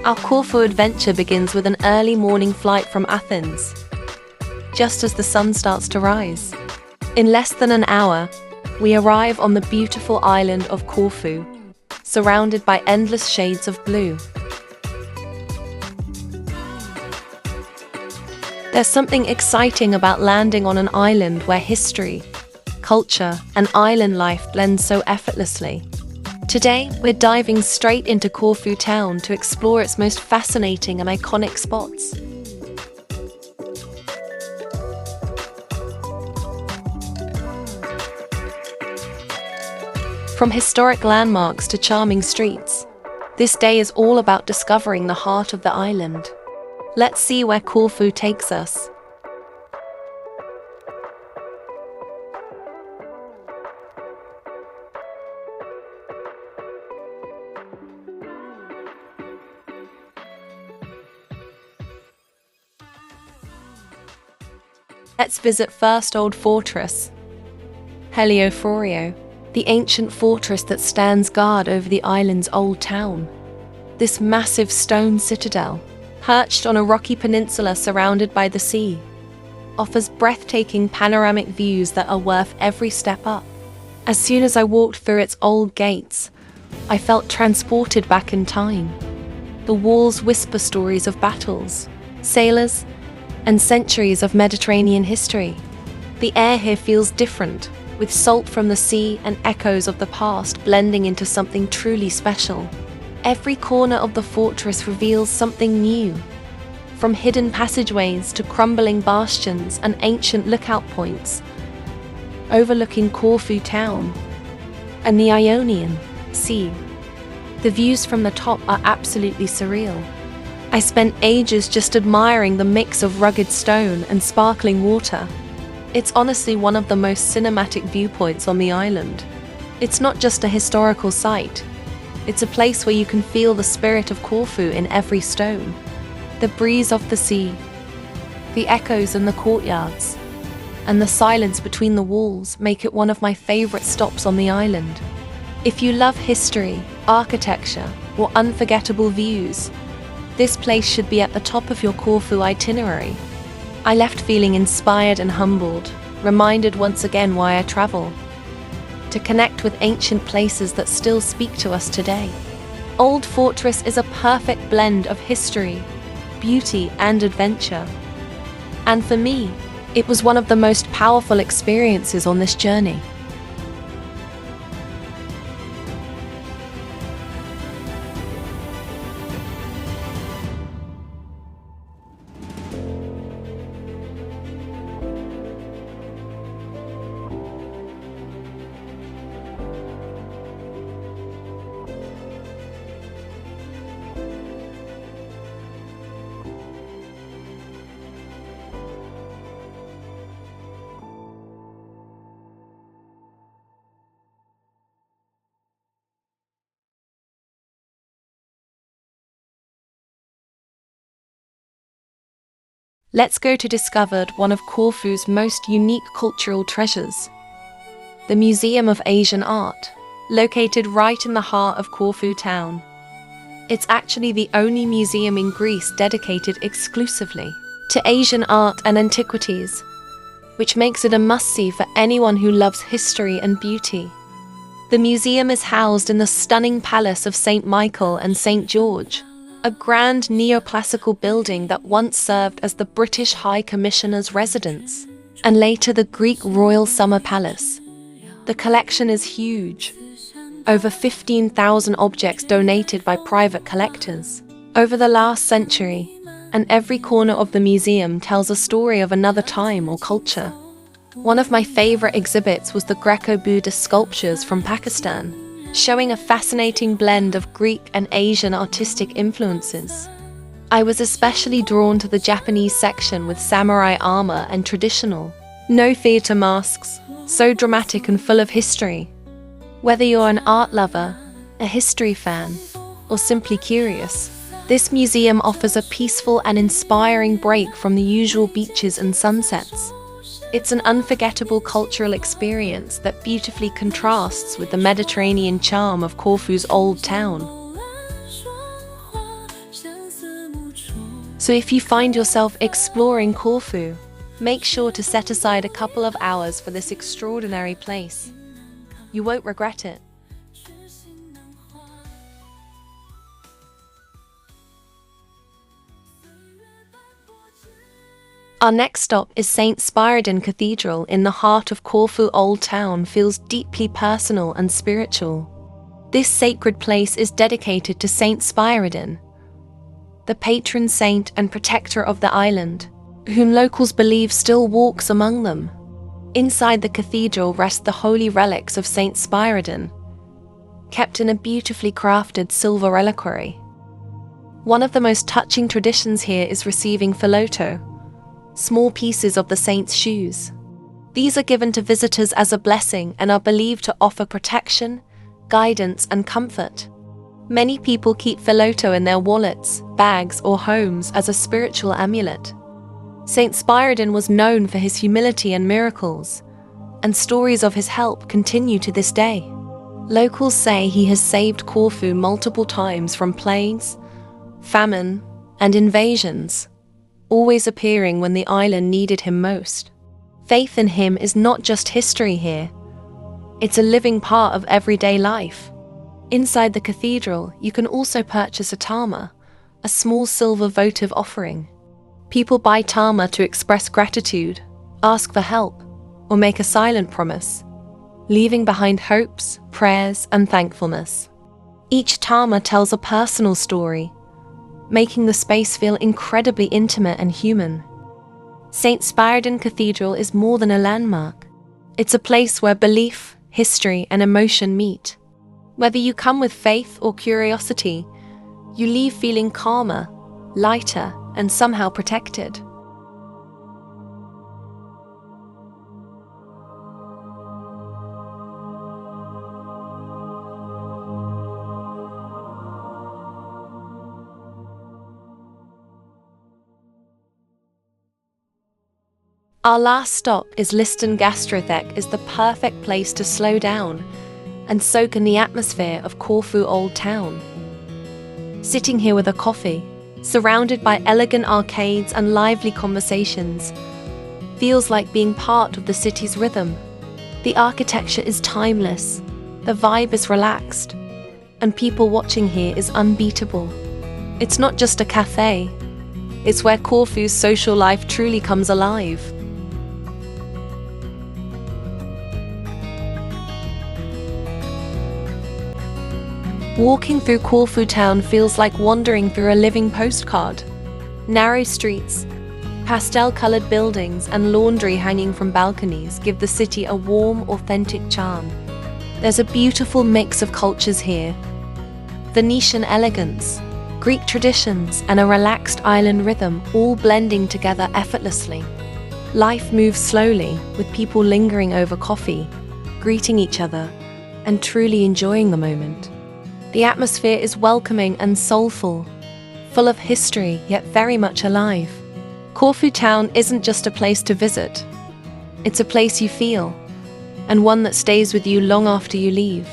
Our Corfu adventure begins with an early morning flight from Athens, just as the sun starts to rise. In less than an hour, we arrive on the beautiful island of Corfu, surrounded by endless shades of blue. There's something exciting about landing on an island where history, culture, and island life blend so effortlessly. Today, we're diving straight into Corfu Town to explore its most fascinating and iconic spots. From historic landmarks to charming streets, this day is all about discovering the heart of the island. Let's see where Corfu takes us. Let's visit first Old Fortress, Frourio, the ancient fortress that stands guard over the island's old town. This massive stone citadel, perched on a rocky peninsula surrounded by the sea, offers breathtaking panoramic views that are worth every step up. As soon as I walked through its old gates, I felt transported back in time. The walls whisper stories of battles, sailors, and centuries of Mediterranean history. The air here feels different, with salt from the sea and echoes of the past blending into something truly special. Every corner of the fortress reveals something new, from hidden passageways to crumbling bastions and ancient lookout points, overlooking Corfu Town and the Ionian Sea. The views from the top are absolutely surreal. I spent ages just admiring the mix of rugged stone and sparkling water. It's honestly one of the most cinematic viewpoints on the island. It's not just a historical site. It's a place where you can feel the spirit of Corfu in every stone. The breeze of the sea, the echoes in the courtyards, and the silence between the walls make it one of my favorite stops on the island. If you love history, architecture, or unforgettable views, this place should be at the top of your Corfu itinerary. I left feeling inspired and humbled, reminded once again why I travel: to connect with ancient places that still speak to us today. Old Fortress is a perfect blend of history, beauty, and adventure. And for me, it was one of the most powerful experiences on this journey. Let's go to discover one of Corfu's most unique cultural treasures, the Museum of Asian Art, located right in the heart of Corfu Town. It's actually the only museum in Greece dedicated exclusively to Asian art and antiquities, which makes it a must-see for anyone who loves history and beauty. The museum is housed in the stunning palace of St. Michael and St. George, a grand neoclassical building that once served as the British High Commissioner's residence, and later the Greek Royal Summer Palace. The collection is huge, over 15,000 objects donated by private collectors over the last century, and every corner of the museum tells a story of another time or culture. One of my favorite exhibits was the Greco-Buddhist sculptures from Pakistan, showing a fascinating blend of Greek and Asian artistic influences. I was especially drawn to the Japanese section with samurai armor and traditional, no-theater masks, so dramatic and full of history. Whether you're an art lover, a history fan, or simply curious, this museum offers a peaceful and inspiring break from the usual beaches and sunsets. It's an unforgettable cultural experience that beautifully contrasts with the Mediterranean charm of Corfu's old town. So if you find yourself exploring Corfu, make sure to set aside a couple of hours for this extraordinary place. You won't regret it. Our next stop is St. Spyridon Cathedral in the heart of Corfu Old Town. Feels deeply personal and spiritual. This sacred place is dedicated to St. Spyridon, the patron saint and protector of the island, whom locals believe still walks among them. Inside the cathedral rest the holy relics of St. Spyridon, kept in a beautifully crafted silver reliquary. One of the most touching traditions here is receiving filoto, small pieces of the saint's shoes. These are given to visitors as a blessing and are believed to offer protection, guidance, and comfort. Many people keep filoto in their wallets, bags, or homes as a spiritual amulet. St. Spyridon was known for his humility and miracles, and stories of his help continue to this day. Locals say he has saved Corfu multiple times from plagues, famine, and invasions, always appearing when the island needed him most. Faith in him is not just history here, it's a living part of everyday life. Inside the cathedral, you can also purchase a tama, a small silver votive offering. People buy tama to express gratitude, ask for help, or make a silent promise, leaving behind hopes, prayers, and thankfulness. Each tama tells a personal story, making the space feel incredibly intimate and human. St. Spyridon Cathedral is more than a landmark. It's a place where belief, history, and emotion meet. Whether you come with faith or curiosity, you leave feeling calmer, lighter, and somehow protected. Our last stop is Liston Gastrotheque is the perfect place to slow down and soak in the atmosphere of Corfu Old Town. Sitting here with a coffee, surrounded by elegant arcades and lively conversations, feels like being part of the city's rhythm. The architecture is timeless, the vibe is relaxed, and people watching here is unbeatable. It's not just a cafe, it's where Corfu's social life truly comes alive. Walking through Corfu Town feels like wandering through a living postcard. Narrow streets, pastel-colored buildings, and laundry hanging from balconies give the city a warm, authentic charm. There's a beautiful mix of cultures here: Venetian elegance, Greek traditions, and a relaxed island rhythm, all blending together effortlessly. Life moves slowly, with people lingering over coffee, greeting each other, and truly enjoying the moment. The atmosphere is welcoming and soulful, full of history yet very much alive. Corfu Town isn't just a place to visit, it's a place you feel, and one that stays with you long after you leave.